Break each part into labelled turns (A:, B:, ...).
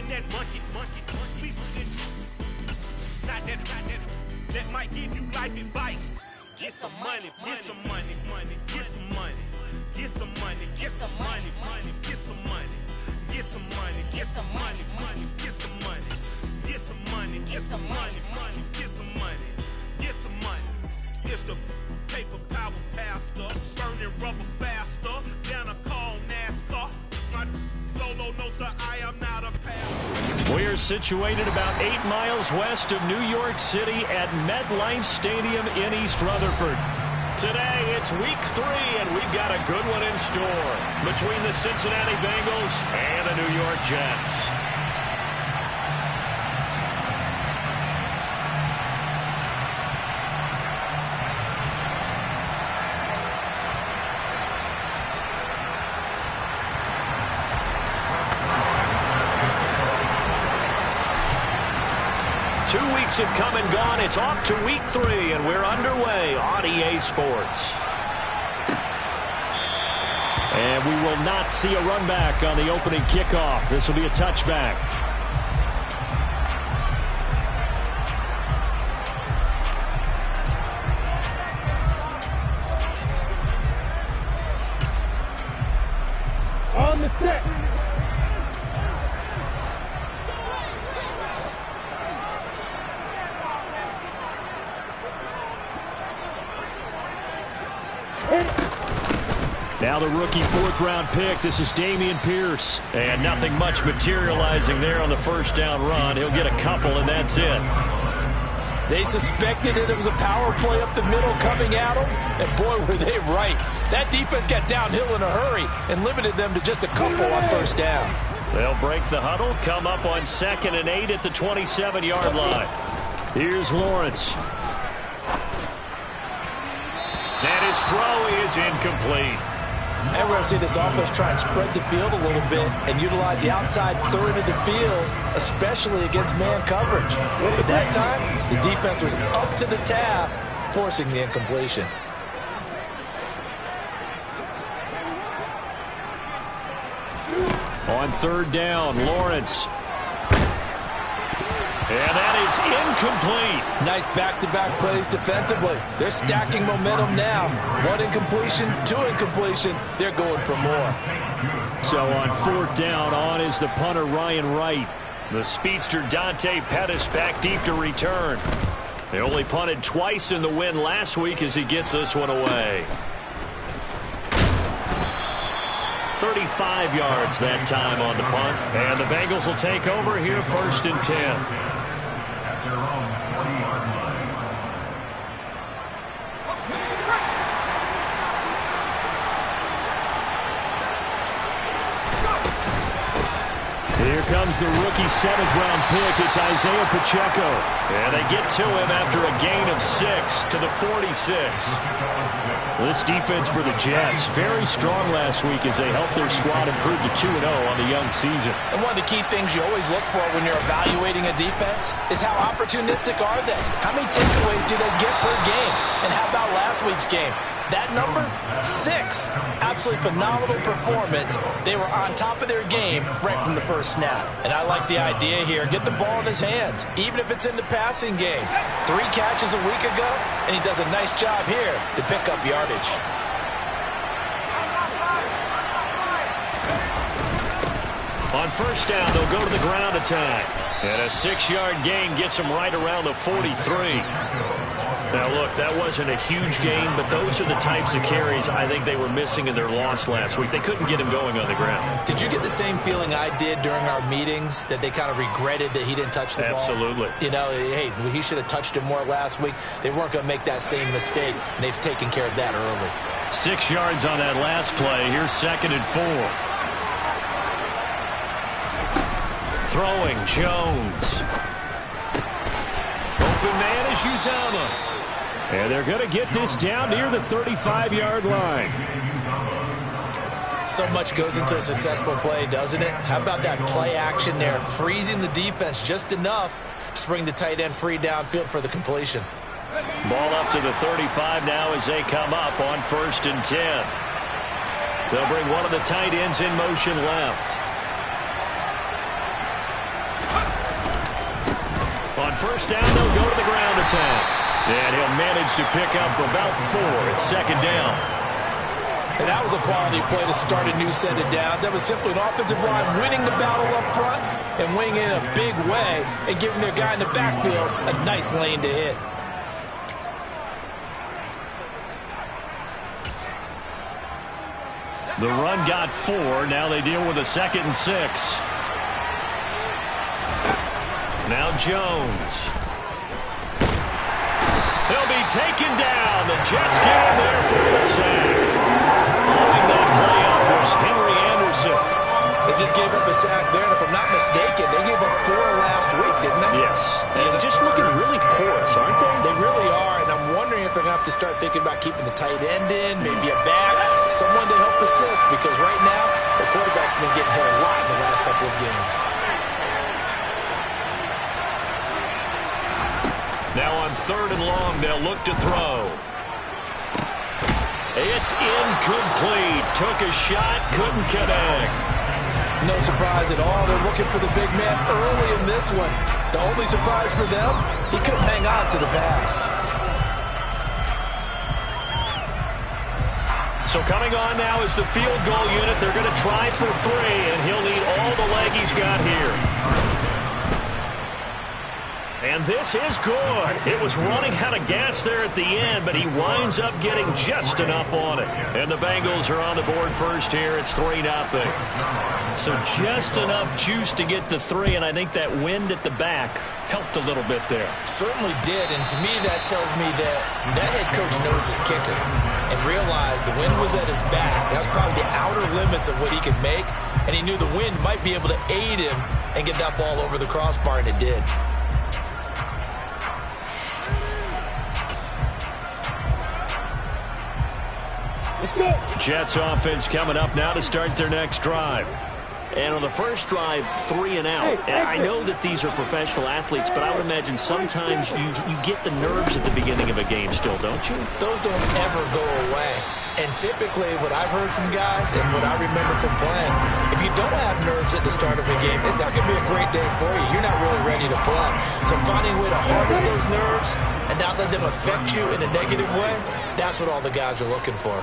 A: in that monkey. Please forget. Not that. That might give you life advice. Get some money, get some money, get some money, get some money, get some money, get some money, get some money, get some money, get some money, get some money, get some money, get some money, get some money. It's the paper power pastor, burning rubber faster than a call NASCAR. My solo no sir, I am not a pastor.
B: We're situated about 8 miles west of New York City at MetLife Stadium in East Rutherford. Today, it's week 3, and we've got a good one in store between the Cincinnati Bengals and the New York Jets. 2 weeks have come and gone. It's off to week 3, and we're underway on EA Sports. And we will not see a run back on the opening kickoff. This will be a touchback.
C: On the set.
B: Now the rookie 4th-round pick. This is Dameon Pierce. And nothing much materializing there on the first down run. He'll get a couple, and that's it.
D: They suspected it was a power play up the middle coming at them, and boy, were they right. That defense got downhill in a hurry and limited them to just a couple on first down.
B: They'll break the huddle, come up on 2nd and 8 at the 27-yard line. Here's Lawrence. And his throw is incomplete.
D: And we're going to see this offense try and spread the field a little bit and utilize the outside third of the field, especially against man coverage. But that time, the defense was up to the task, forcing the incompletion.
B: On 3rd down, Lawrence. And that is incomplete.
D: Nice back-to-back plays defensively. They're stacking momentum now. 1 incompletion, 2 incompletion. They're going for more.
B: So on 4th down, on is the punter Ryan Wright. The speedster Dante Pettis back deep to return. They only punted twice in the win last week as he gets this one away. 35 yards that time on the punt. And the Bengals will take over here 1st and 10. Here comes the rookie 7th-round pick. It's Isaiah Pacheco. And they get to him after a gain of 6 to the 46. This defense for the Jets, very strong last week as they helped their squad improve to 2-0 on the young season.
D: And one of the key things you always look for when you're evaluating a defense is how opportunistic are they? How many takeaways do they get per game? And how about last week's game? That number, 6. Absolutely phenomenal performance. They were on top of their game right from the first snap. And I like the idea here. Get the ball in his hands, even if it's in the passing game. 3 catches a week ago, and he does a nice job here to pick up yardage.
B: On first down, they'll go to the ground attack. And a 6-yard gain gets them right around the 43. Now, look, that wasn't a huge gain, but those are the types of carries I think they were missing in their loss last week. They couldn't get him going on the ground.
D: Did you get the same feeling I did during our meetings, that they kind of regretted that he didn't touch the ball?
B: Absolutely.
D: You know, hey, he should have touched it more last week. They weren't going to make that same mistake, and they've taken care of that early.
B: 6 yards on that last play. Here's 2nd and 4. Throwing, Jones. Open man is Uzomah. And they're going to get this down near the 35-yard line.
D: So much goes into a successful play, doesn't it? How about that play action there, freezing the defense just enough to bring the tight end free downfield for the completion.
B: Ball up to the 35 now as they come up on 1st and 10. They'll bring one of the tight ends in motion left. On first down, they'll go to the ground attack. And he'll manage to pick up about 4 at second down.
D: And that was a quality play to start a new set of downs. That was simply an offensive line winning the battle up front and winning in a big way and giving their guy in the backfield a nice lane to hit.
B: The run got 4. Now they deal with a 2nd and 6. Now Jones. He'll be taken down. The Jets get him there for the sack. Holding that play up was Henry Anderson.
D: They just gave up a sack there, and if I'm not mistaken, they gave up 4 last week, didn't they?
B: Yes. And just looking really porous, aren't they?
D: They really are, and I'm wondering if they're going to have to start thinking about keeping the tight end in, maybe a back, someone to help assist, because right now, the quarterback's been getting hit a lot in the last couple of games.
B: Now on 3rd and long, they'll look to throw. It's incomplete. Took a shot, couldn't connect.
D: No surprise at all. They're looking for the big man early in this one. The only surprise for them, he couldn't hang on to the pass.
B: So coming on now is the field goal unit. They're going to try for 3, and he'll need all the leg he's got here. And this is good. It was running out of gas there at the end, but he winds up getting just enough on it. And the Bengals are on the board first here. It's 3-0. So just enough juice to get the 3, and I think that wind at the back helped a little bit there.
D: Certainly did, and to me that tells me that head coach knows his kicker and realized the wind was at his back. That was probably the outer limits of what he could make, and he knew the wind might be able to aid him and get that ball over the crossbar, and it did.
B: Jets offense coming up now to start their next drive. And on the first drive, 3 and out. And I know that these are professional athletes, but I would imagine sometimes you get the nerves at the beginning of a game still, don't you?
D: Those don't ever go away. And typically what I've heard from guys and what I remember from playing, if you don't have nerves at the start of a game, it's not going to be a great day for you. You're not really ready to play. So finding a way to harness those nerves and not let them affect you in a negative way, that's what all the guys are looking for.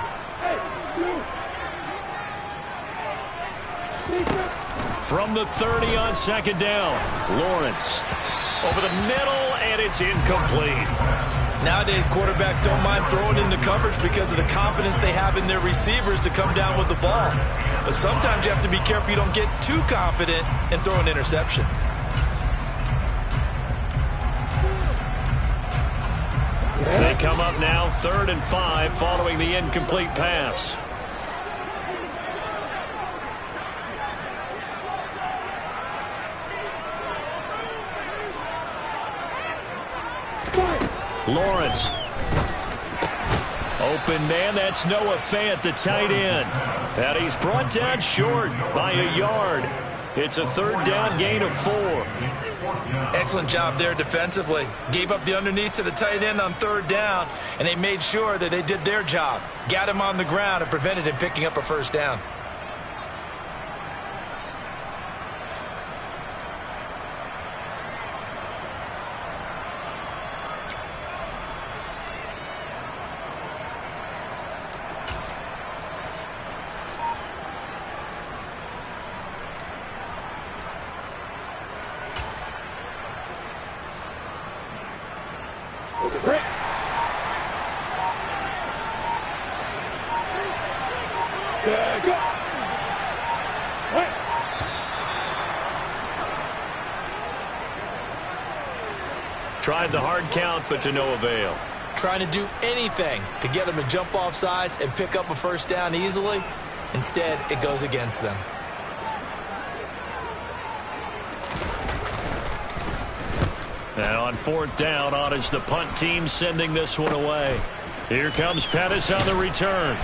B: From the 30 on second down, Lawrence over the middle, and it's incomplete.
D: Nowadays, quarterbacks don't mind throwing into coverage because of the confidence they have in their receivers to come down with the ball. But sometimes you have to be careful you don't get too confident and throw an interception.
B: They come up now 3rd and 5 following the incomplete pass. Lawrence. Open man, that's Noah Fant, the tight end. And he's brought down short by a yard. It's a 3rd down gain of 4.
D: Excellent job there defensively. Gave up the underneath to the tight end on 3rd down, and they made sure that they did their job. Got him on the ground and prevented him picking up a 1st down.
B: Tried the hard count, but to no avail.
D: Trying to do anything to get them to jump off sides and pick up a 1st down easily. Instead, it goes against them.
B: And on 4th down, on is the punt team sending this one away. Here comes Pettis on the return.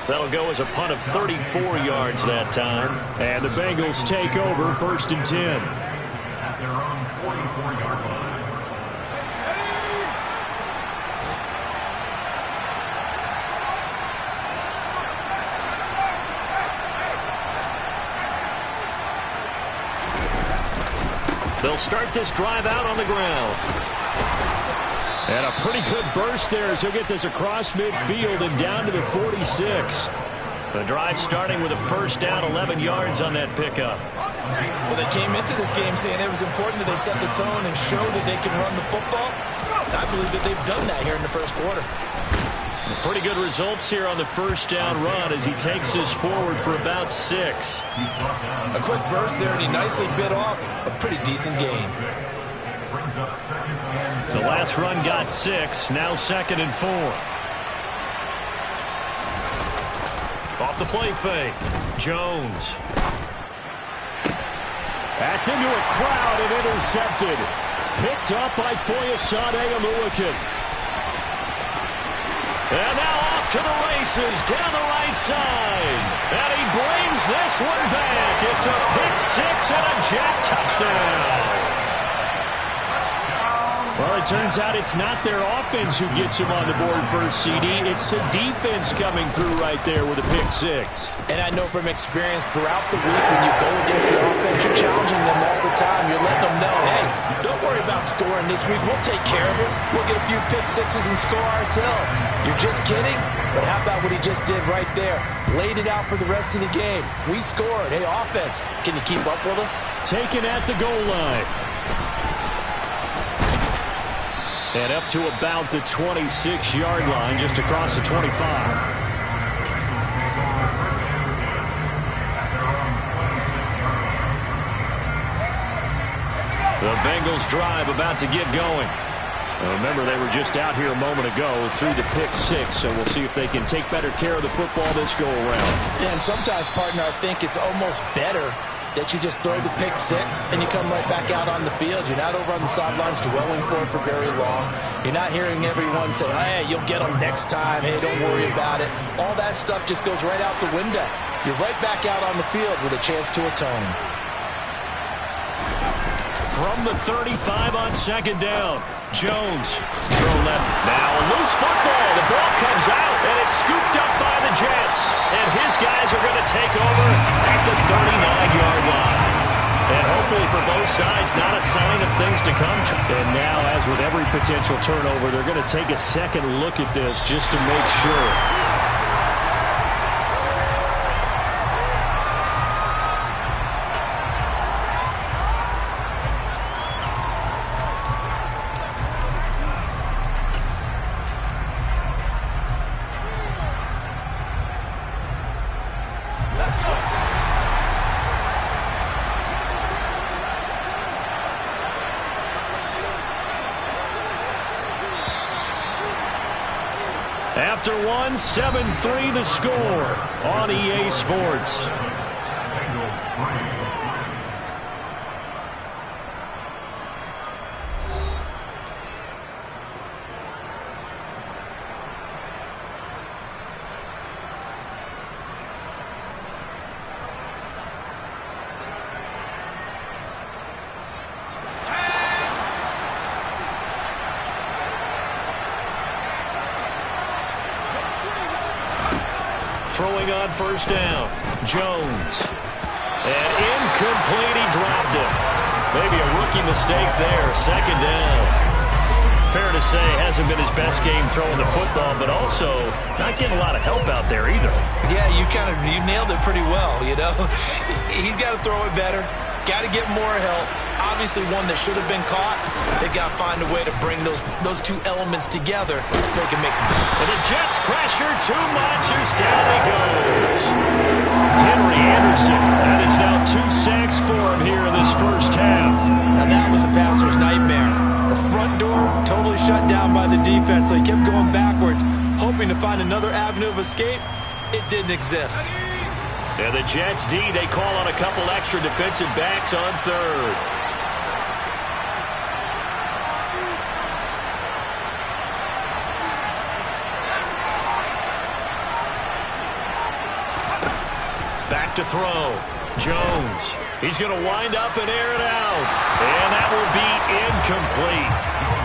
B: That'll go as a punt of 34 yards that time. And the Bengals take over 1st and 10.
C: At their own 44-yard line.
B: They'll start this drive out on the ground. And a pretty good burst there as he'll get this across midfield and down to the 46. The drive starting with a first down, 11 yards on that pickup.
D: Well, they came into this game saying it was important that they set the tone and show that they can run the football. I believe that they've done that here in the first quarter.
B: Pretty good results here on the first down run as he takes this forward for about 6.
D: A quick burst there, and he nicely bit off a pretty decent gain.
B: The last run got 6, now 2nd and 4. Off the play fake, Jones. That's into a crowd and intercepted. Picked up by Foyesade Oluwakin. And now off to the races down the right side. And he brings this one back. It's a pick 6 and a Jet touchdown. Well, it turns out it's not their offense who gets him on the board first, CD. It's the defense coming through right there with a pick 6.
D: And I know from experience throughout the week when you go against the offense, you're challenging them all the time. You're letting them know, hey, don't worry about scoring this week. We'll take care of it. We'll get a few pick 6s and score ourselves. You're just kidding? But how about what he just did right there? Laid it out for the rest of the game. We scored. Hey, offense, can you keep up with us?
B: Taken at the goal line. And up to about the 26-yard line, just across the 25. The Bengals drive about to get going. Remember, they were just out here a moment ago through the pick 6, so we'll see if they can take better care of the football this go-around.
D: Yeah, and sometimes, partner, I think it's almost better that you just throw the pick 6 and you come right back out on the field. You're not over on the sidelines dwelling for it for very long. You're not hearing everyone say, hey, you'll get them next time. Hey, don't worry about it. All that stuff just goes right out the window. You're right back out on the field with a chance to atone.
B: From the 35 on 2nd down, Jones. Throw left. Now a loose football. The ball comes out, and it's scooped up by the Jets. And his guys are going to take over at the 39-yard line. And hopefully for both sides, not a sign of things to come. And now, as with every potential turnover, they're going to take a second look at this just to make sure. After 7-3 the score on EA Sports. Throwing on first down, Jones. And incomplete, he dropped it. Maybe a rookie mistake there, 2nd down. Fair to say, hasn't been his best game throwing the football, but also not getting a lot of help out there either.
D: Yeah, you nailed it pretty well, you know. He's got to throw it better, got to get more help. Obviously one that should have been caught. They've got to find a way to bring those two elements together so they can make some.
B: And the Jets pressure too much as down he goes. Henry Anderson, that is now 2 sacks for him here in this first half.
D: Now that was a passer's nightmare. The front door totally shut down by the defense, so he kept going backwards, hoping to find another avenue of escape. It didn't exist.
B: And the Jets D, they call on a couple extra defensive backs on 3rd. Back to throw. Jones. He's going to wind up and air it out. And that will be incomplete.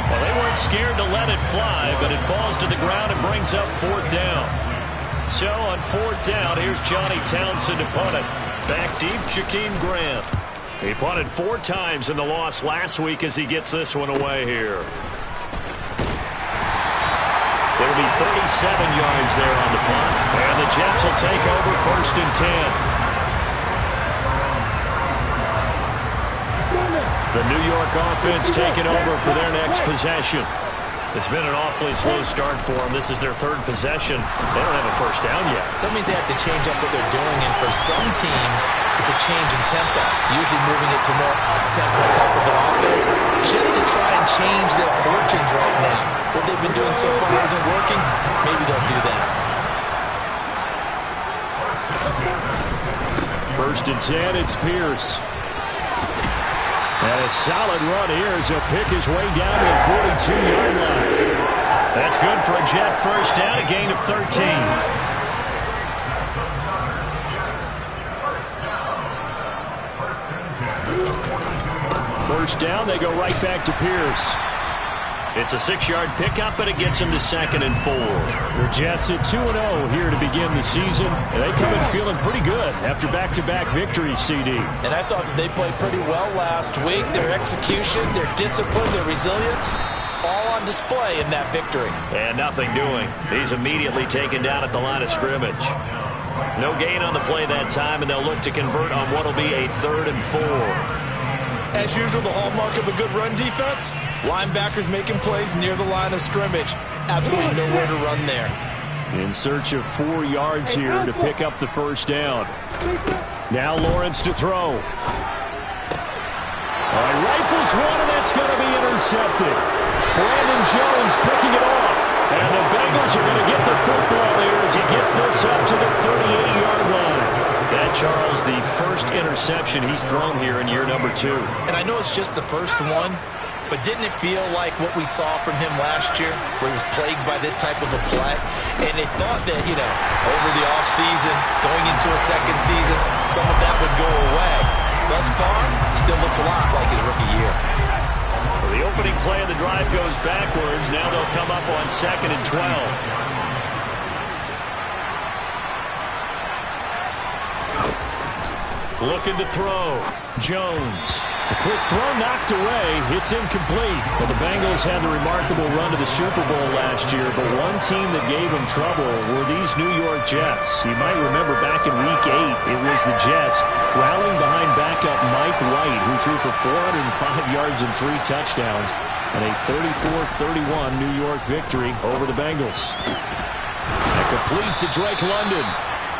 B: Well, they weren't scared to let it fly, but it falls to the ground and brings up 4th down. So on 4th down, here's Johnny Townsend to punt it. Back deep, Jakeem Grant. He punted 4 times in the loss last week as he gets this one away here. It'll be 37 yards there on the punt. And the Jets will take over 1st and 10. The New York offense taking over for their next possession. It's been an awfully slow start for them. This is their 3rd possession. They don't have a first down yet.
D: That means they have to change up what they're doing, and for some teams, it's a change in tempo, usually moving it to more up-tempo type of an offense, just to try and change their fortunes right now. What they've been doing so far isn't working. Maybe they'll do that.
B: 1st and 10, it's Pierce. And a solid run here as he'll pick his way down to the 42-yard line. That's good for a Jet first down, a gain of 13. First down, they go right back to Pierce. It's a 6-yard pickup, and it gets him to 2nd and 4. The Jets at 2-0 here to begin the season. And they come in feeling pretty good after back-to-back victories, CD.
D: And I thought that they played pretty well last week. Their execution, their discipline, their resilience, all on display in that victory.
B: And nothing doing. He's immediately taken down at the line of scrimmage. No gain on the play that time, and they'll look to convert on what will be a 3rd and 4.
D: As usual, the hallmark of a good run defense, linebackers making plays near the line of scrimmage. Absolutely nowhere to run there.
B: In search of 4 yards here to pick up the first down. Now Lawrence to throw. Rifles one, and that's going to be intercepted. Brandon Jones picking it off. And the Bengals are going to get the football here as he gets this up to the 38-yard line. That, Charles, the first interception he's thrown here in year number 2.
D: And I know it's just the first one, but didn't it feel like what we saw from him last year, where he was plagued by this type of a play? And they thought that, over the offseason, going into a second season, some of that would go away. Thus far, still looks a lot like his rookie year.
B: Well, the opening play of the drive goes backwards. Now they'll come up on 2nd and 12. Looking to throw. Jones. A quick throw knocked away. It's incomplete. But the Bengals had the remarkable run to the Super Bowl last year, but one team that gave them trouble were these New York Jets. You might remember back in Week 8, it was the Jets rallying behind backup Mike White, who threw for 405 yards and 3 touchdowns, and a 34-31 New York victory over the Bengals. And complete to Drake London.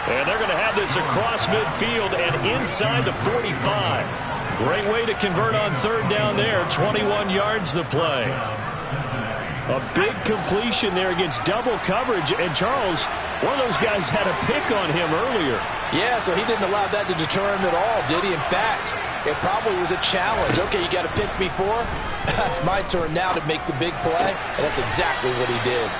B: And they're going to have this across midfield and inside the 45. Great way to convert on 3rd down there. 21 yards the play. A big completion there against double coverage. And Charles, one of those guys had a pick on him earlier.
D: Yeah, so he didn't allow that to deter him at all, did he? In fact, it probably was a challenge. Okay, you got a pick before. That's my turn now to make the big play. And that's exactly what he did.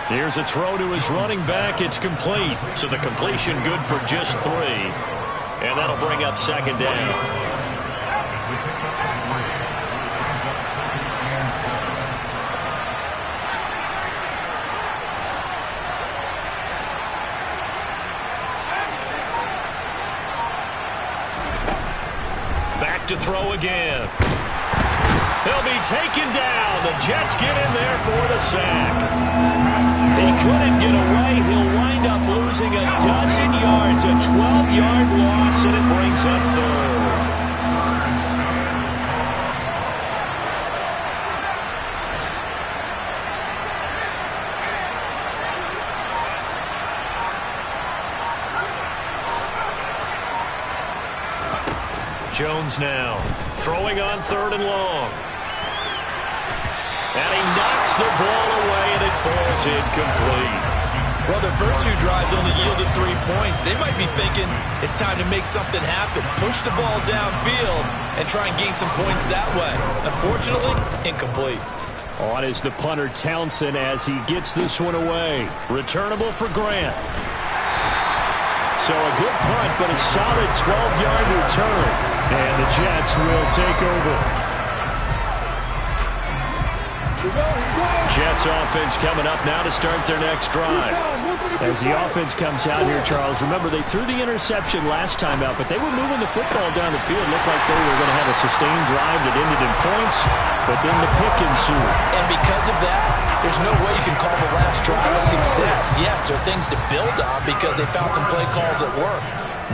B: Here's a throw to his running back. It's complete. So the completion good for just 3. And that'll bring up 2nd down. Back to throw again. He'll be taken down. The Jets get in there for the sack. He couldn't get away. He'll wind up losing a dozen yards. A 12-yard loss, and it brings up 3rd. Jones now throwing on 3rd and long. And he knocks the ball away, and it falls incomplete.
D: Well, their first 2 drives only yielded 3 points. They might be thinking it's time to make something happen. Push the ball downfield and try and gain some points that way. Unfortunately, incomplete.
B: On is the punter Townsend as he gets this one away. Returnable for Grant. So a good punt, but a solid 12-yard return. And the Jets will take over. Jets offense coming up now to start their next drive. As the offense comes out here, Charles, remember they threw the interception last time out, but they were moving the football down the field. Looked like they were going to have a sustained drive that ended in points, but then the pick ensued.
D: And because of that, there's no way you can call the last drive a success. Yes, there are things to build on because they found some play calls that work.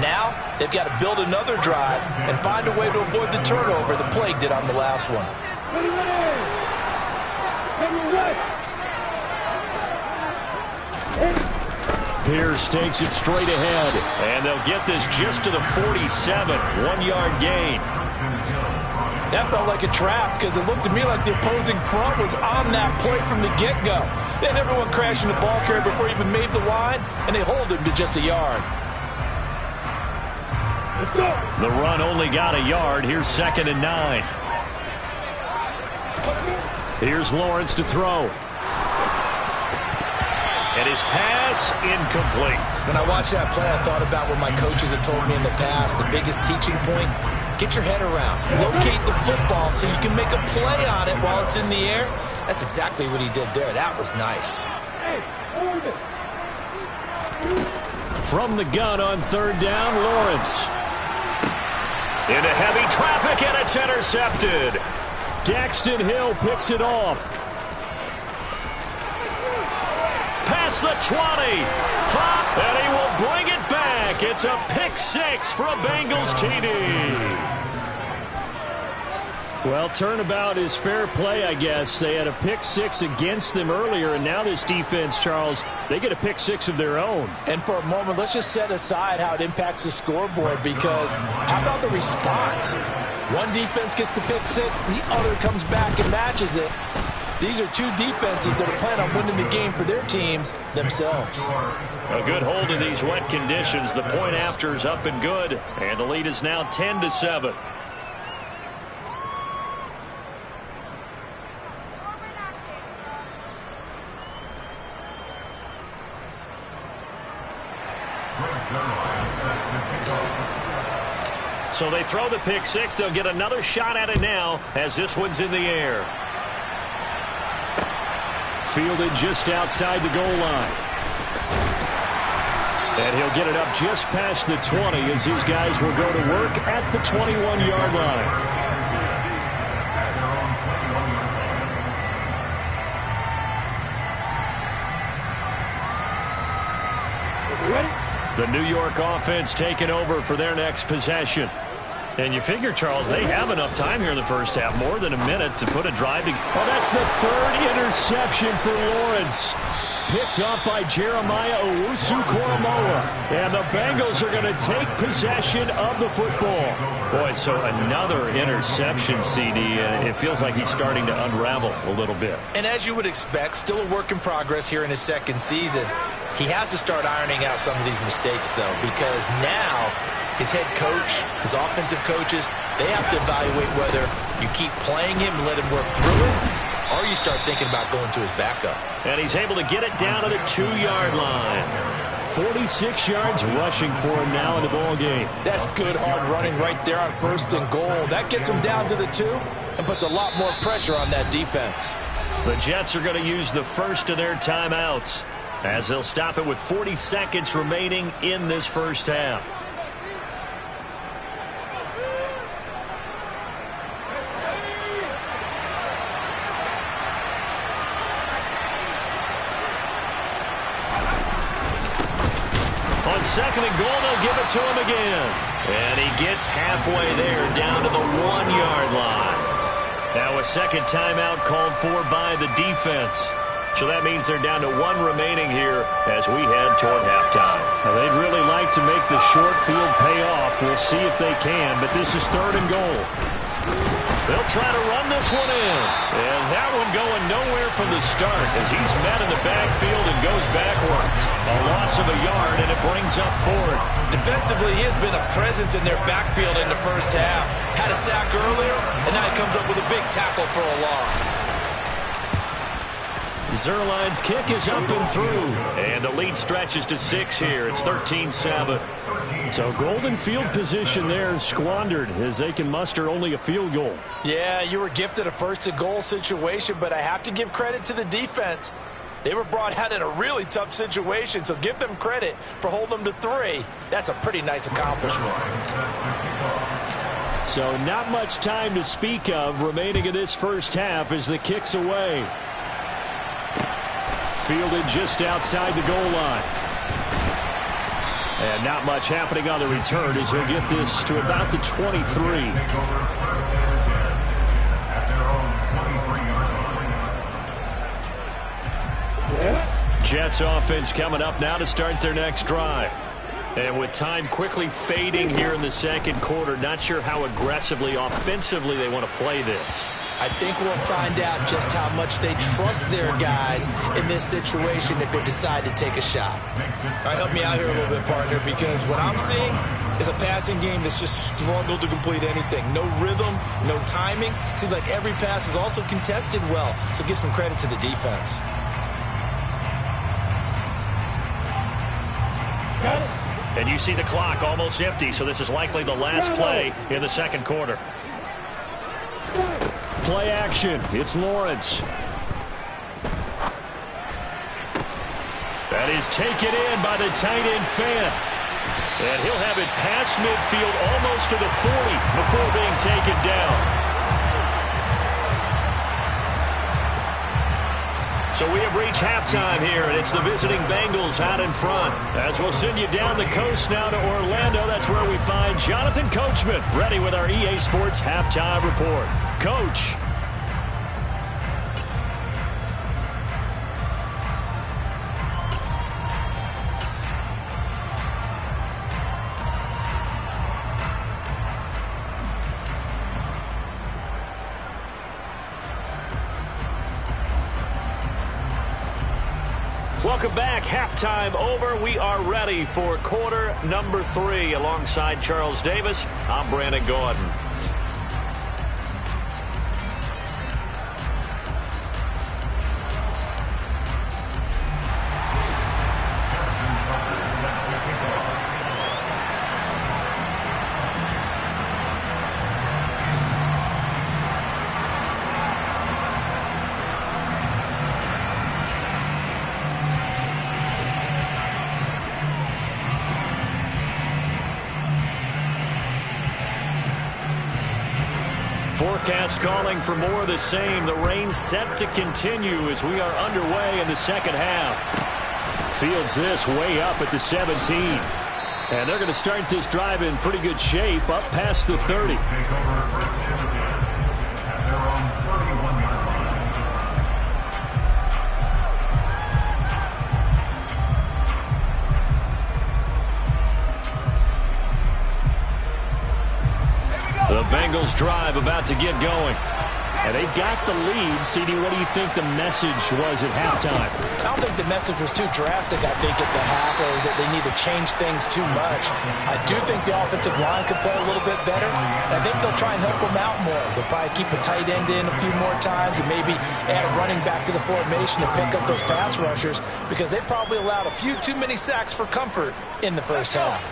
D: Now, they've got to build another drive and find a way to avoid the turnover the Plague did on the last one.
B: Pierce takes it straight ahead, and they'll get this just to the 47, 1-yard gain.
D: That felt like a trap because it looked to me like the opposing front was on that play from the get-go. Then everyone crashing the ball carrier before he even made the line, and they hold him to just a yard.
B: The run only got a yard. Here's 2nd and 9. Here's Lawrence to throw. And his pass incomplete.
D: When I watched that play, I thought about what my coaches had told me in the past. The biggest teaching point, get your head around. Locate the football so you can make a play on it while it's in the air. That's exactly what he did there. That was nice.
B: From the gun on 3rd down, Lawrence. Into heavy traffic, and it's intercepted. Daxton Hill picks it off. Past the 20. 5, and he will bring it back. It's a pick 6 for a Bengals TD. Well, turnabout is fair play, I guess. They had a pick 6 against them earlier, and now this defense, Charles, they get a pick 6 of their own.
D: And for a moment, let's just set aside how it impacts the scoreboard, because how about the response? One defense gets the pick 6, the other comes back and matches it. These are two defenses that are planning on winning the game for their teams themselves.
B: A good hold in these wet conditions. The point after is up and good, and the lead is now 10-7. So they throw the pick 6. They'll get another shot at it now as this one's in the air. Fielded just outside the goal line. And he'll get it up just past the 20 as these guys will go to work at the 21-yard line. The New York offense taking over for their next possession. And you figure, Charles, they have enough time here in the first half, more than a minute to put a drive. Oh, that's the 3rd interception for Lawrence. Picked up by Jeremiah Owusu-Koramoah. And the Bengals are going to take possession of the football. Boy, so another interception, CD, and it feels like he's starting to unravel a little bit.
D: And as you would expect, still a work in progress here in his 2nd season. He has to start ironing out some of these mistakes, though, because now his head coach, his offensive coaches, they have to evaluate whether you keep playing him and let him work through it, or you start thinking about going to his backup.
B: And he's able to get it down to the 2-yard line. 46 yards rushing for him now in the ball game.
D: That's good hard running right there on 1st and goal. That gets him down to the 2 and puts a lot more pressure on that defense.
B: The Jets are going to use the first of their timeouts as they'll stop it with 40 seconds remaining in this first half. On 2nd and goal, they'll give it to him again. And he gets halfway there, down to the 1-yard line. Now a second timeout called for by the defense. So that means they're down to 1 remaining here as we head toward halftime. Now, they'd really like to make the short field pay off. We'll see if they can, but this is 3rd and goal. They'll try to run this one in. And that one going nowhere from the start as he's met in the backfield and goes backwards. A loss of a yard, and it brings up 4th.
D: Defensively, he has been a presence in their backfield in the first half. Had a sack earlier, and now he comes up with a big tackle for a loss.
B: Zerline's kick is up and through. And the lead stretches to 6 here. It's 13-7. So golden field position there squandered as they can muster only a field goal.
D: Yeah, you were gifted a 1st and goal situation, but I have to give credit to the defense. They were brought out in a really tough situation, so give them credit for holding them to 3. That's a pretty nice accomplishment.
B: So not much time to speak of remaining in this first half as the kick's away. Fielded just outside the goal line. And not much happening on the return as he'll get this to about the 23. Jets offense coming up now to start their next drive. And with time quickly fading here in the second quarter, not sure how aggressively, offensively they want to play this.
D: I think we'll find out just how much they trust their guys in this situation if they decide to take a shot. All right, help me out here a little bit, partner, because what I'm seeing is a passing game that's just struggled to complete anything. No rhythm, no timing. Seems like every pass is also contested well, so give some credit to the defense.
B: And you see the clock almost empty, so this is likely the last play in the second quarter. Play action. It's Lawrence. That is taken in by the tight end Fan. And he'll have it past midfield almost to the 40 before being taken down. So we have reached halftime here, and it's the visiting Bengals out in front. As we'll send you down the coast now to Orlando, that's where we find Jonathan Coachman, ready with our EA Sports Halftime Report. Coach. Welcome back. Halftime over. We are ready for quarter number 3. Alongside Charles Davis, I'm Brandon Gordon. Forecast calling for more of the same. The rain set to continue as we are underway in the second half. Fields this way up at the 17. And they're going to start this drive in pretty good shape up past the 30. The Bengals drive about to get going. And they've got the lead. CD, what do you think the message was at halftime?
D: I don't think the message was too drastic, I think, at the half, or that they need to change things too much. I do think the offensive line could play a little bit better. I think they'll try and help them out more. They'll probably keep a tight end in a few more times and maybe add a running back to the formation to pick up those pass rushers, because they probably allowed a few too many sacks for comfort in the first half.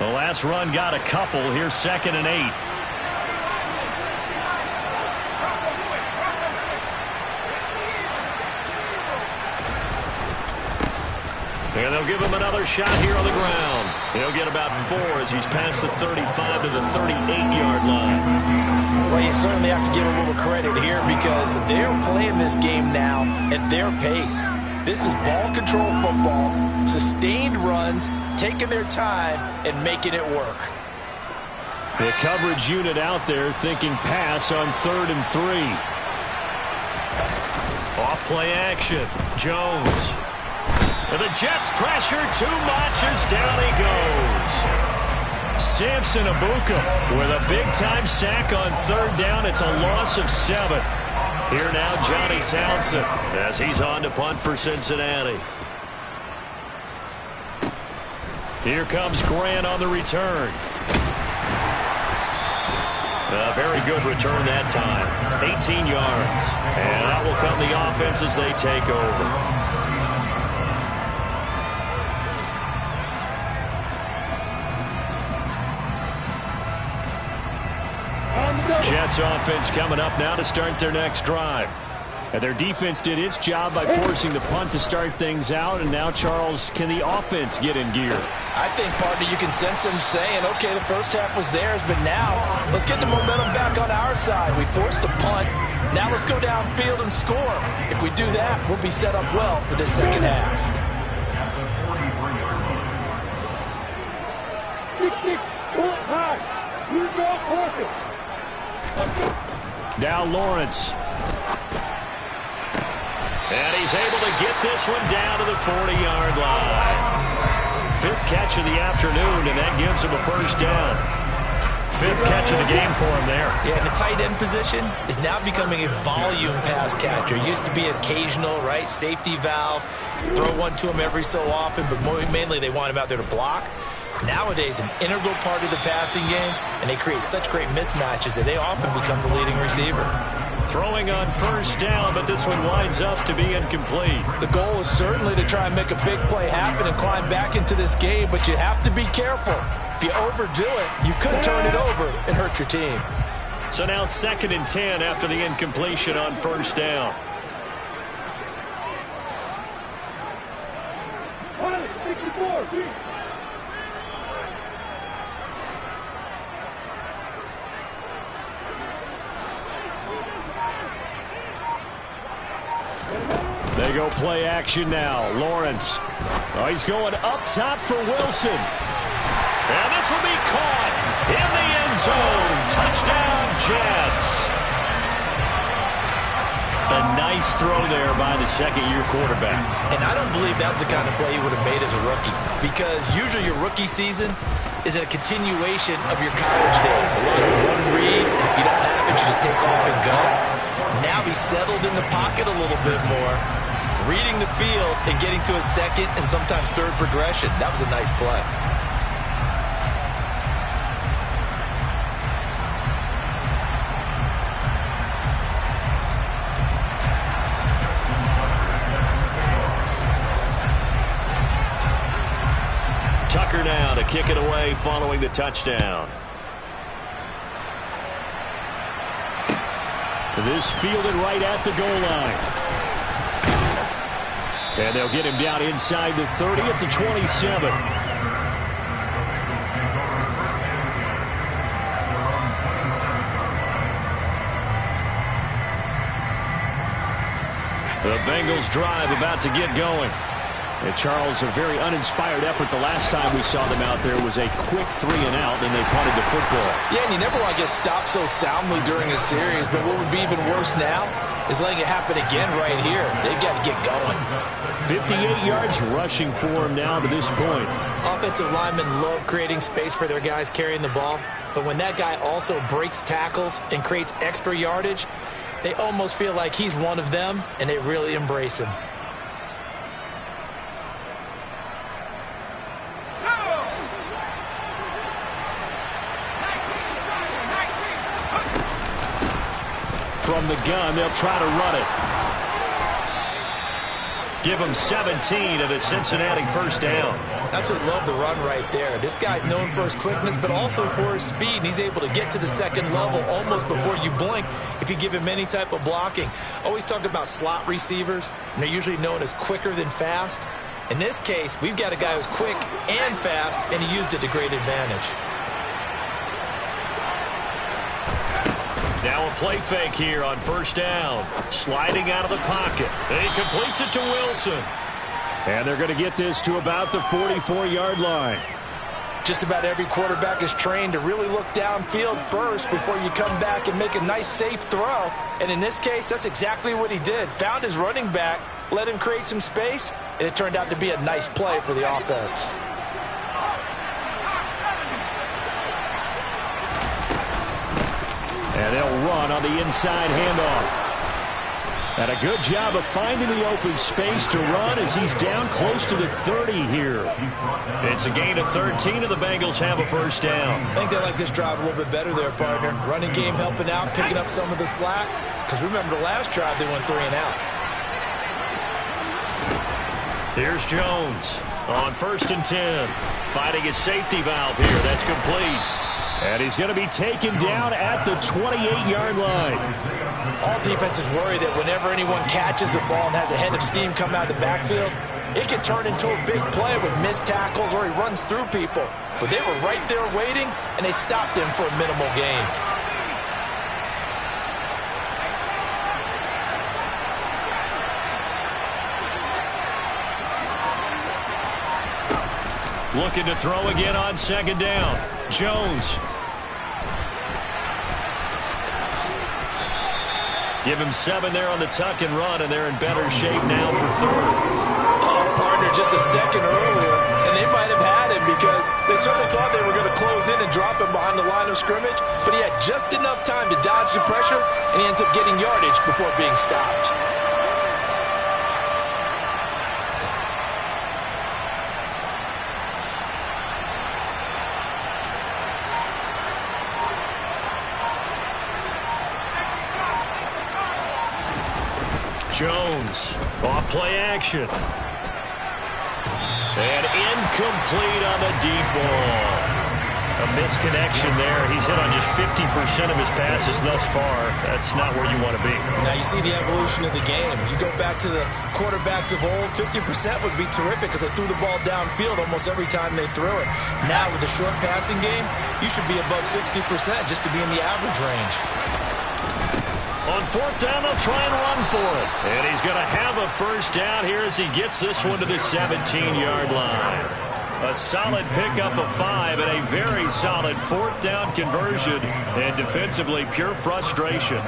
B: The last run got a couple. Here's 2nd and 8. And they'll give him another shot here on the ground. He'll get about 4 as he's past the 35 to the 38-yard line.
D: Well, you certainly have to give a little credit here because they're playing this game now at their pace. This is ball control football, sustained runs, taking their time, and making it work.
B: The coverage unit out there thinking pass on 3rd and 3. Off play action. Jones. And the Jets pressure too much as down he goes. Samson Abuka with a big-time sack on 3rd down. It's a loss of 7. Here now Johnny Townsend as he's on to punt for Cincinnati. Here comes Grant on the return. A very good return that time. 18 yards. And that will come the offense as they take over. Jets offense coming up now to start their next drive. And their defense did its job by forcing the punt to start things out. And now, Charles, can the offense get in gear?
D: I think, partner, you can sense them saying, okay, the first half was theirs, but now let's get the momentum back on our side. We forced a punt. Now let's go downfield and score. If we do that, we'll be set up well for this second half.
B: Now Lawrence. And he's able to get this one down to the 40-yard line. 5th catch of the afternoon, and that gives him a first down. 5th catch of the game for him there.
D: Yeah, and the tight end position is now becoming a volume pass catcher. Used to be occasional, right? Safety valve. Throw one to him every so often, but mainly they want him out there to block. Nowadays, an integral part of the passing game, and they create such great mismatches that they often become the leading receiver.
B: Throwing on first down, but this one winds up to be incomplete.
D: The goal is certainly to try and make a big play happen and climb back into this game, but you have to be careful. If you overdo it, you could turn it over and hurt your team.
B: So now 2nd and 10 after the incompletion on first down. They go play action now. Lawrence. Oh, he's going up top for Wilson. And this will be caught in the end zone. Touchdown, Jets. A nice throw there by the second-year quarterback.
D: And I don't believe that was the kind of play he would have made as a rookie, because usually your rookie season is a continuation of your college days. A lot of one read, and if you don't have it, you just take off and go. Now he's settled in the pocket a little bit more, reading the field and getting to a second and sometimes third progression. That was a nice play.
B: Tucker now to kick it away following the touchdown. This fielded right at the goal line. And they'll get him down inside the 30 at the 27. The Bengals drive about to get going. And Charles, a very uninspired effort. The last time we saw them out there was a quick 3-and-out, and they punted the football.
D: Yeah, and you never want to get stopped so soundly during a series, but what would be even worse now is letting it happen again right here. They've got to get going.
B: 58 yards rushing for him now to this point.
D: Offensive linemen love creating space for their guys carrying the ball, but when that guy also breaks tackles and creates extra yardage, they almost feel like he's one of them, and they really embrace him.
B: From the gun, they'll try to run it. Give him 17 at a Cincinnati first down.
D: Absolutely love the run right there. This guy's known for his quickness, but also for his speed. And he's able to get to the second level almost before you blink if you give him any type of blocking. Always talk about slot receivers, and they're usually known as quicker than fast. In this case, we've got a guy who's quick and fast, and he used it to great advantage.
B: Now a play fake here on first down. Sliding out of the pocket. And he completes it to Wilson. And they're going to get this to about the 44-yard line.
D: Just about every quarterback is trained to really look downfield first before you come back and make a nice, safe throw. And in this case, that's exactly what he did. Found his running back, let him create some space, and it turned out to be a nice play for the offense.
B: And they'll run on the inside handoff. And a good job of finding the open space to run as he's down close to the 30 here. It's a gain of 13, and the Bengals have a first down.
D: I think they like this drive a little bit better there, partner. Running game helping out, picking up some of the slack. Because remember the last drive, they went 3-and-out.
B: Here's Jones on 1st and 10. Finding his safety valve here. That's complete. And he's going to be taken down at the 28-yard line.
D: All defenses worry that whenever anyone catches the ball and has a head of steam come out of the backfield, it can turn into a big play with missed tackles or he runs through people. But they were right there waiting, and they stopped him for a minimal gain.
B: Looking to throw again on second down. Jones. Give him 7 there on the tuck and run, and they're in better shape now for third.
D: Oh, partner, just a second earlier, and they might have had him because they certainly thought they were going to close in and drop him behind the line of scrimmage, but he had just enough time to dodge the pressure, and he ends up getting yardage before being stopped.
B: Jones, off play action. And incomplete on the deep ball. A misconnection there. He's hit on just 50% of his passes thus far. That's not where you want to be.
D: Now you see the evolution of the game. You go back to the quarterbacks of old, 50% would be terrific because they threw the ball downfield almost every time they threw it. Now with the short passing game, you should be above 60% just to be in the average range.
B: On fourth down, they'll try and run for it. And he's going to have a first down here as he gets this one to the 17-yard line. A solid pickup of 5 and a very solid fourth down conversion. And defensively, pure frustration.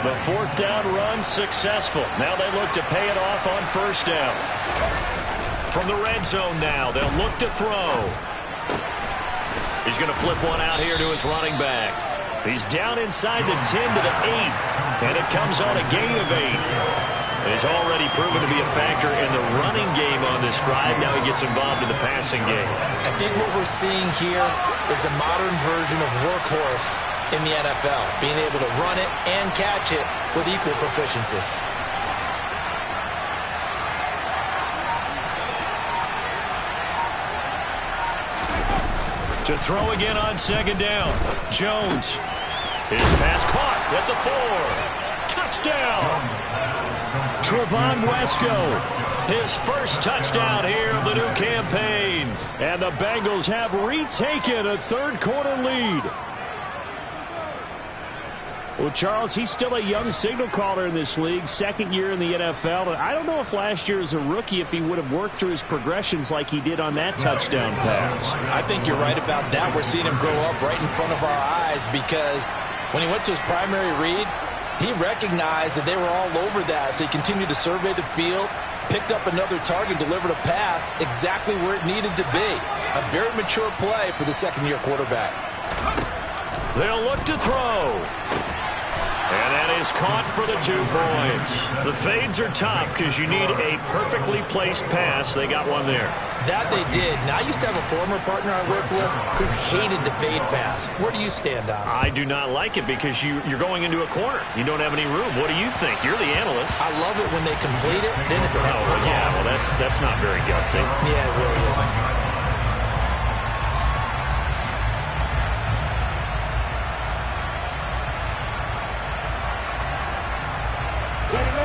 B: The fourth down run successful. Now they look to pay it off on first down. From the red zone now, they'll look to throw. He's going to flip one out here to his running back. He's down inside the 10 to the 8, and it comes on a gain of 8. He's already proven to be a factor in the running game on this drive. Now he gets involved in the passing game.
D: I think what we're seeing here is the modern version of workhorse in the NFL, being able to run it and catch it with equal proficiency.
B: To throw again on second down. Jones. His pass caught at the 4. Touchdown. Trevon Wesco. His first touchdown here of the new campaign. And the Bengals have retaken a third-quarter lead. Well, Charles, he's still a young signal caller in this league, second year in the NFL. And I don't know if last year as a rookie, if he would have worked through his progressions like he did on that touchdown pass.
D: I think you're right about that. We're seeing him grow up right in front of our eyes because when he went to his primary read, he recognized that they were all over that. So he continued to survey the field, picked up another target, delivered a pass exactly where it needed to be. A very mature play for the second-year quarterback.
B: They'll look to throw. And that is caught for the 2 points. The fades are tough because you need a perfectly placed pass. They got one there.
D: That they did. Now, I used to have a former partner I worked with who hated the fade pass. Where do you stand on it?
B: I do not like it because you're going into a corner. You don't have any room. What do you think? You're the analyst.
D: I love it when they complete it. Then it's a hell of a call.
B: Yeah, well, that's not very gutsy.
D: Yeah, it really isn't.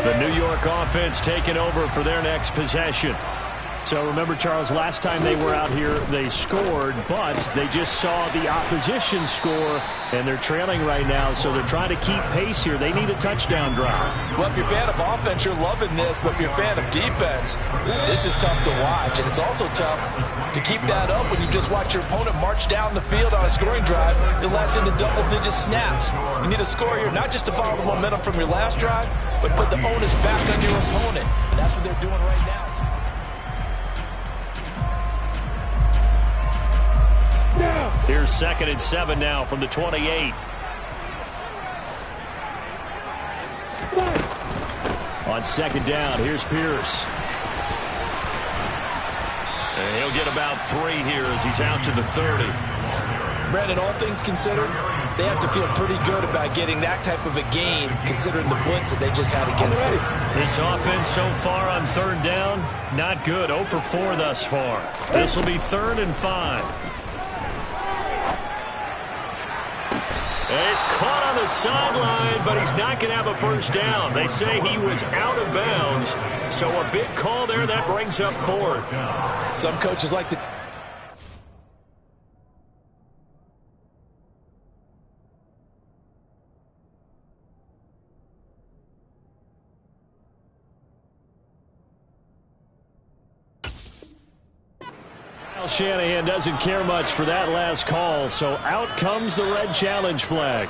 B: The New York offense taking over for their next possession. So remember, Charles, last time they were out here, they scored, but they just saw the opposition score, and they're trailing right now, so they're trying to keep pace here. They need a touchdown drive.
D: Well, if you're a fan of offense, you're loving this, but if you're a fan of defense, this is tough to watch, and it's also tough to keep that up when you just watch your opponent march down the field on a scoring drive that lasts into double-digit snaps. You need a score here, not just to follow the momentum from your last drive, but put the onus back on your opponent, and that's what they're doing right now.
B: Here's 2nd and 7 now from the 28. On second down, here's Pierce. And he'll get about 3 here as he's out to the 30.
D: Brandon, all things considered, they have to feel pretty good about getting that type of a gain considering the blitz that they just had against them.
B: This offense so far on third down, not good. 0 for 4 thus far. This will be 3rd and 5. And he's caught on the sideline, but he's not going to have a first down. They say he was out of bounds, so a big call there. That brings up fourth.
D: Some coaches like to...
B: Shanahan doesn't care much for that last call, so out comes the red challenge flag.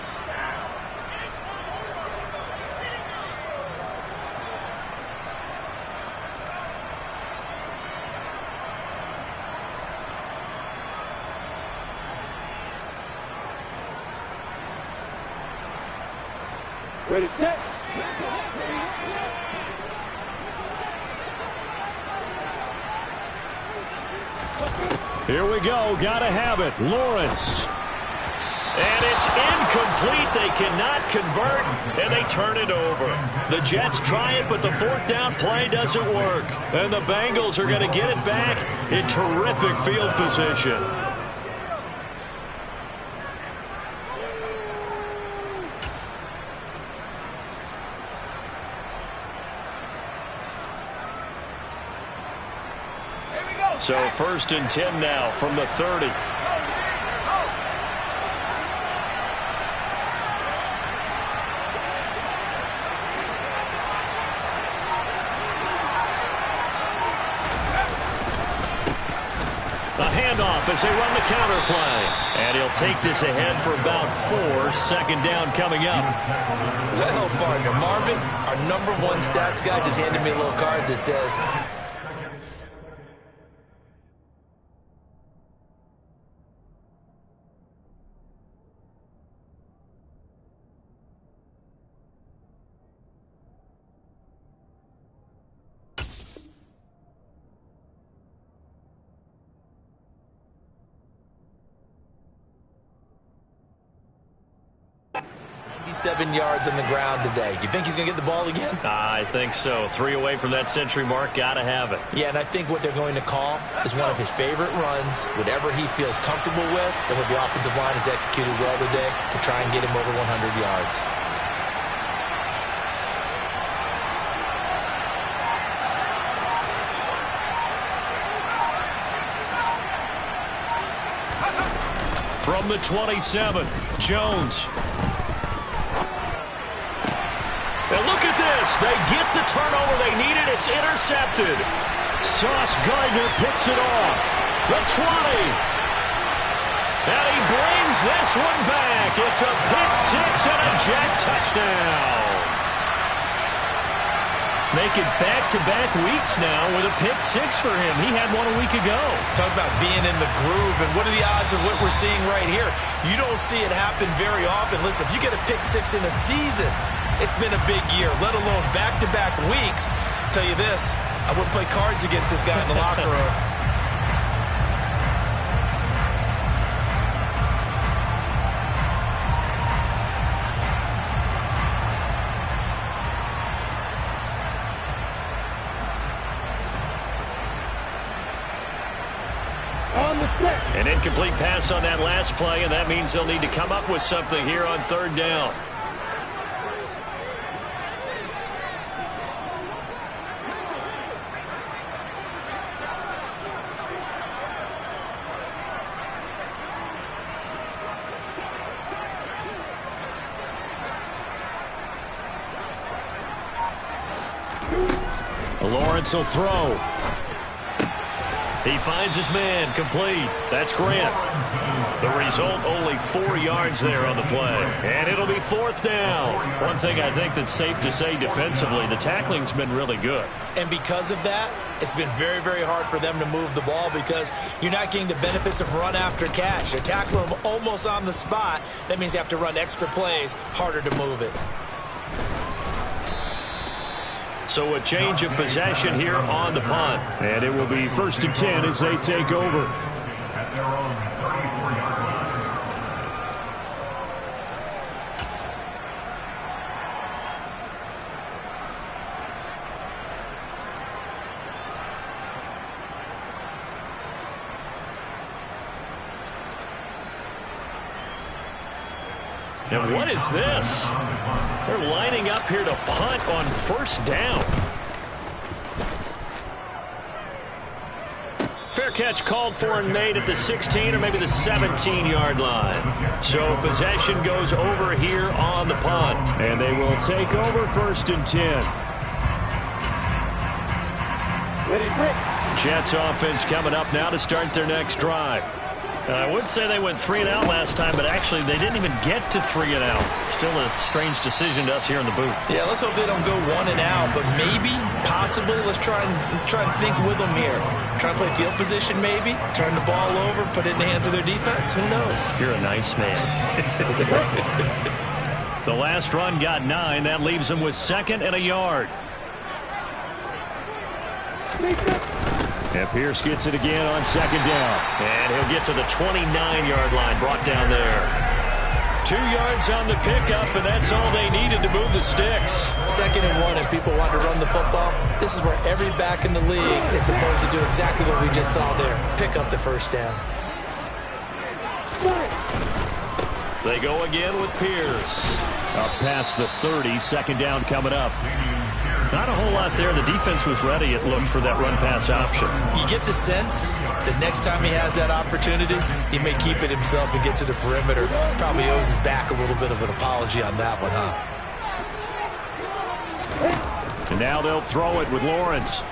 E: Ready, set.
B: Here we go. Gotta have it. Lawrence. And it's incomplete. They cannot convert, and they turn it over. The Jets try it, but the fourth down play doesn't work. And the Bengals are going to get it back in terrific field position. So 1st and 10 now from the 30. A handoff as they run the counter play. And he'll take this ahead for about 4. 2nd down coming up.
D: Well, partner, Marvin, our #1 stats guy just handed me a little card that says... yards on the ground today. You think he's going to get the ball again?
B: I think so. 3 away from that century mark. Got to have it.
D: Yeah, and I think what they're going to call is one of his favorite runs, whatever he feels comfortable with, and what the offensive line has executed well today to try and get him over 100 yards.
B: From the 27, Jones. And look at this. They get the turnover they needed. It's intercepted. Sauce Gardner picks it off. The 20. And he brings this one back. It's a pick six and a Jack touchdown. Make it back-to-back weeks now with a pick six for him. He had one a week ago.
D: Talk about being in the groove, and what are the odds of what we're seeing right here? You don't see it happen very often. Listen, if you get a pick six in a season, it's been a big year, let alone back-to-back weeks. I'll tell you this, I wouldn't play cards against this guy in the locker room.
B: An incomplete pass on that last play, and that means they'll need to come up with something here on 3rd down. Lawrence will throw. He finds his man, complete. That's Grant. The result, only 4 yards there on the play. And it'll be 4th down. One thing I think that's safe to say defensively, the tackling's been really good.
D: And because of that, it's been very, very hard for them to move the ball because you're not getting the benefits of run after catch. They're tackling them almost on the spot. That means you have to run extra plays, harder to move it.
B: So a change of possession here on the punt. And it will be 1st and 10 as they take over.
C: At their own 34-yard line.
B: And what is this? They're lining up here to punt on first down. Fair catch called for and made at the 16 or maybe the 17-yard line. So possession goes over here on the punt. And they will take over 1st and 10. Jets offense coming up now to start their next drive. I would say they went 3 and out last time, but actually they didn't even get to 3 and out. Still a strange decision to us here in the booth.
D: Yeah, let's hope they don't go 1 and out, but maybe, possibly, let's try and think with them here. Try to play field position maybe, turn the ball over, put it in the hands of their defense. Who knows?
B: You're a nice man. The last run got 9. That leaves them with 2nd and a yard. And Pierce gets it again on 2nd down. And he'll get to the 29-yard line, brought down there. 2 yards on the pickup, and that's all they needed to move the sticks.
D: 2nd and 1, if people want to run the football, this is where every back in the league is supposed to do exactly what we just saw there. Pick up the first down.
B: They go again with Pierce. Up past the 30, 2nd down coming up. Not a whole lot there. The defense was ready, it looked, for that run-pass option.
D: You get the sense that next time he has that opportunity, he may keep it himself and get to the perimeter. Probably owes his back a little bit of an apology on that one, huh?
B: And now they'll throw it with Lawrence.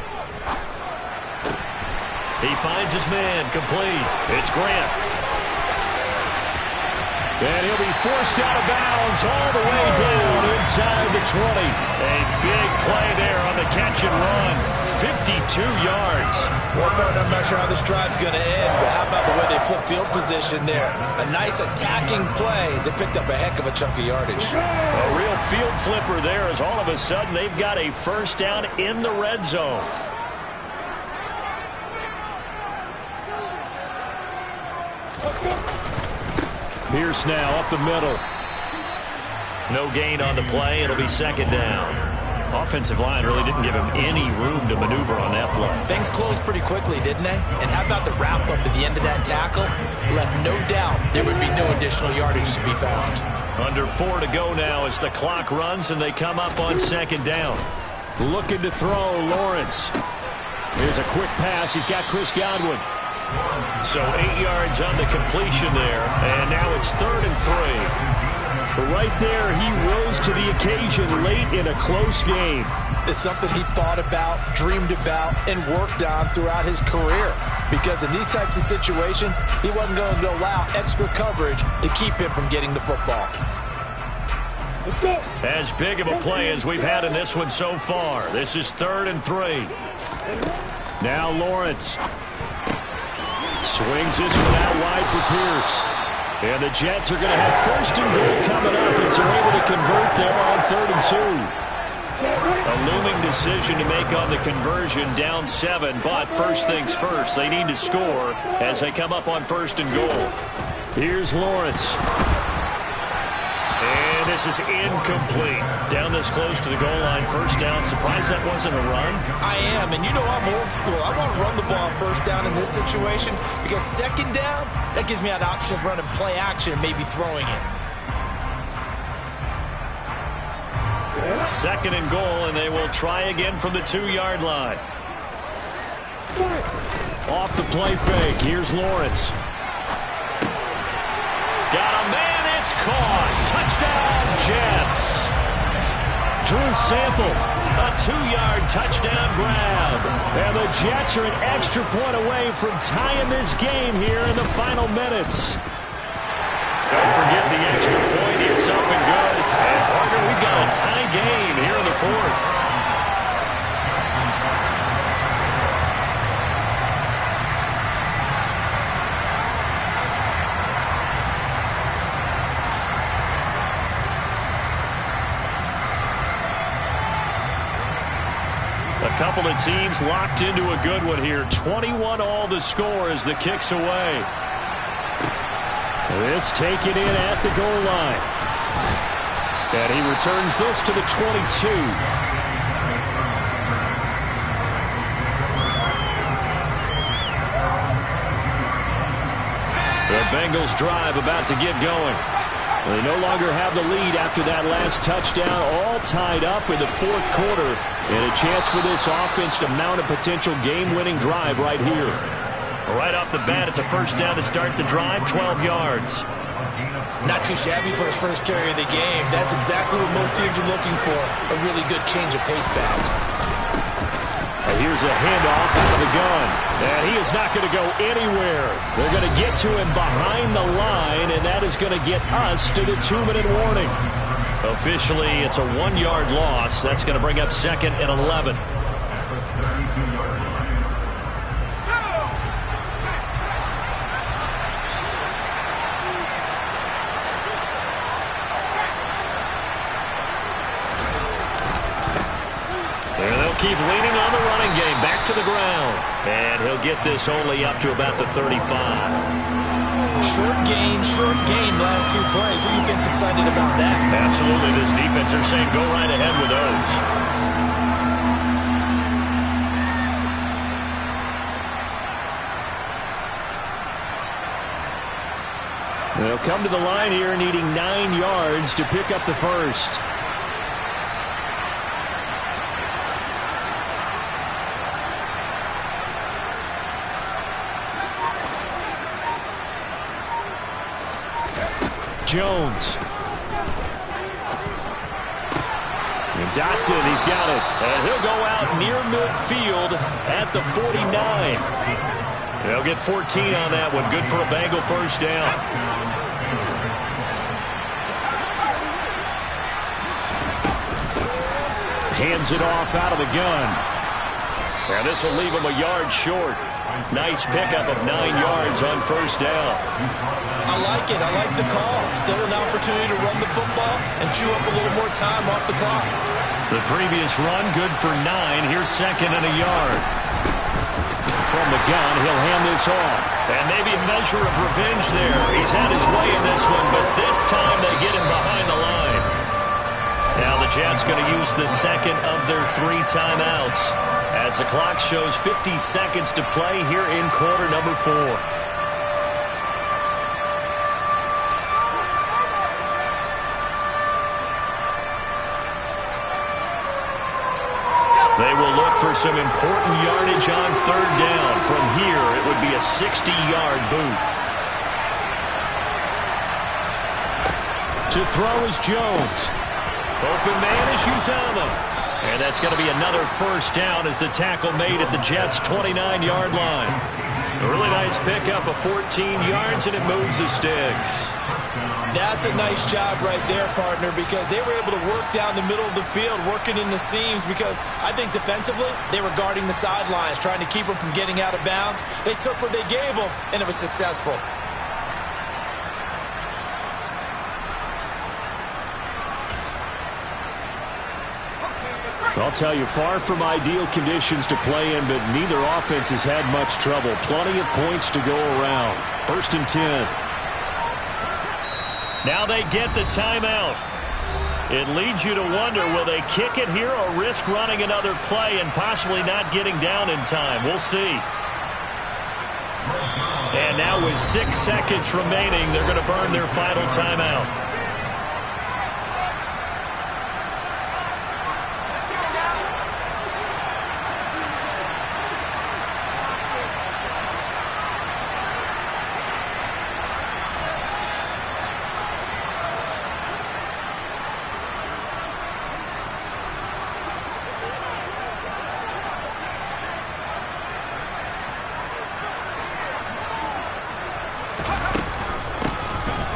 B: He finds his man, complete. It's Grant. And he'll be forced out of bounds all the way down inside the 20. A big play there on the catch and run. 52 yards.
D: Well, partner, I'm not sure how this drive's going to end, but how about the way they flip field position there? A nice attacking play that picked up a heck of a chunk of yardage.
B: A real field flipper there as all of a sudden they've got a first down in the red zone. Pierce now up the middle. No gain on the play. It'll be 2nd down. Offensive line really didn't give him any room to maneuver on that play.
D: Things closed pretty quickly, didn't they? And how about the wrap-up at the end of that tackle? Left no doubt there would be no additional yardage to be found.
B: Under 4 to go now as the clock runs and they come up on 2nd down. Looking to throw, Lawrence. Here's a quick pass. He's got Chris Godwin. So 8 yards on the completion there, and now it's 3rd and 3.
F: Right there, he rose to the occasion late in a close game.
D: It's something he thought about, dreamed about, and worked on throughout his career. Because in these types of situations, he wasn't going to allow extra coverage to keep him from getting the football.
B: As big of a play as we've had in this one so far. This is 3rd and 3.
F: Now Lawrence. Swings this one out wide for Pierce. And the Jets are going to have 1st and goal coming up as they're able to convert there on 3rd and 2.
B: A looming decision to make on the conversion, down 7. But first things first, they need to score as they come up on 1st and goal.
F: Here's Lawrence.
B: And this is incomplete. Down this close to the goal line, 1st down. Surprised that wasn't a run?
D: I am, and you know I'm old school. I want to run the ball 1st down in this situation because 2nd down, that gives me an option of running play action and maybe throwing it.
B: 2nd and goal, and they will try again from the 2-yard line.
F: Off the play fake, here's Lawrence.
B: Got a man. It's caught. Touchdown, Jets.
F: Drew Sample.
B: A 2-yard touchdown grab.
F: And the Jets are an extra point away from tying this game here in the final minutes.
B: Don't forget the extra point. It's up and good. And, partner, we've got a tie game here in the 4th. A couple of teams locked into a good one here. 21 all the score as the kick's away.
F: This taken in at the goal line. And he returns this to the 22.
B: The Bengals drive about to get going.
F: They no longer have the lead after that last touchdown, all tied up in the fourth quarter. And a chance for this offense to mount a potential game-winning drive right here.
B: Right off the bat, it's a first down to start the drive, 12 yards.
D: Not too shabby for his first carry of the game. That's exactly what most teams are looking for, a really good change of pace back.
F: Here's a handoff out of the gun. And he is not going to go anywhere. They're going to get to him behind the line, and that is going to get us to the 2-minute warning.
B: Officially, it's a 1-yard loss. That's going to bring up 2nd and 11. And they'll keep leaning on the running game. Back to the ground. And he'll get this only up to about the 35.
D: Short gain last 2 plays. Who you think's excited about that?
B: Absolutely. This defense, they're saying go right ahead with those.
F: They'll come to the line here needing 9 yards to pick up the first. Jones. And Dotson, he's got it.
B: And he'll go out near midfield at the 49. They'll get 14 on that one. Good for a Bengal first down.
F: Hands it off out of the gun.
B: And this will leave him a yard short. Nice pickup of 9 yards on first down.
D: I like it. I like the call. Still an opportunity to run the football and chew up a little more time off the clock.
B: The previous run, good for 9. Here's 2nd and a yard.
F: From the gun, he'll hand this off.
B: And maybe a measure of revenge there. He's had his way in this one, but this time they get him behind the line. Now the Jets going to use the second of their 3 timeouts as the clock shows 50 seconds to play here in quarter number 4. They will look for some important yardage on 3rd down. From here, it would be a 60-yard boot.
F: To throw is Jones.
B: Open man is Uzama. And that's going to be another first down as the tackle made at the Jets' 29-yard line. A really nice pickup of 14 yards, and it moves the sticks.
D: That's a nice job right there, partner, because they were able to work down the middle of the field, working in the seams, because I think defensively they were guarding the sidelines, trying to keep them from getting out of bounds. They took what they gave them, and it was successful.
F: I'll tell you, far from ideal conditions to play in, but neither offense has had much trouble. Plenty of points to go around. 1st and 10.
B: Now they get the timeout. It leads you to wonder, will they kick it here or risk running another play and possibly not getting down in time? We'll see. And now with 6 seconds remaining, they're going to burn their final timeout.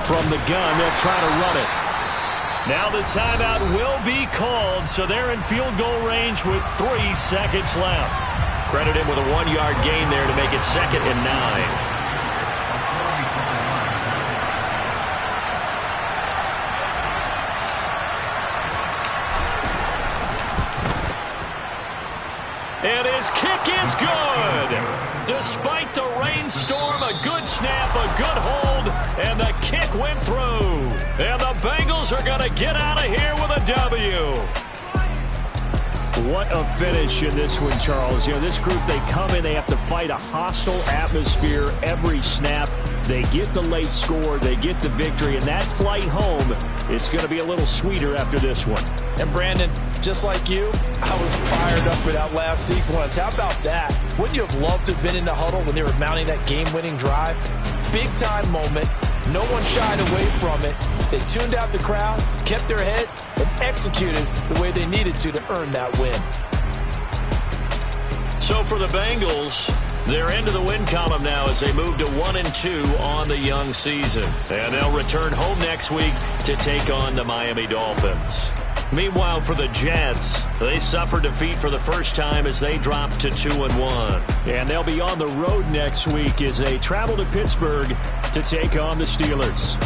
F: From the gun, they'll try to run it.
B: Now the timeout will be called, so they're in field goal range with 3 seconds left. Credit him with a 1-yard gain there to make it 2nd and 9. And his kick is good. Despite the rainstorm, a good snap, a good hold, and the kick went through. And the Bengals are going to get out of here with a W.
F: What a finish in this one, Charles. You know, this group, they come in, they have to fight a hostile atmosphere every snap. They get the late score, they get the victory, and that flight home, it's going to be a little sweeter after this one.
D: And Brandon, just like you, I was fired up for that last sequence. How about that? Wouldn't you have loved to have been in the huddle when they were mounting that game-winning drive? Big-time moment. No one shied away from it. They tuned out the crowd, kept their heads, and executed the way they needed to earn that win.
B: So for the Bengals, they're into the win column now as they move to 1-2 on the young season. And they'll return home next week to take on the Miami Dolphins. Meanwhile, for the Jets, they suffered defeat for the first time as they dropped to 2-1.
F: And they'll be on the road next week as they travel to Pittsburgh to take on the Steelers.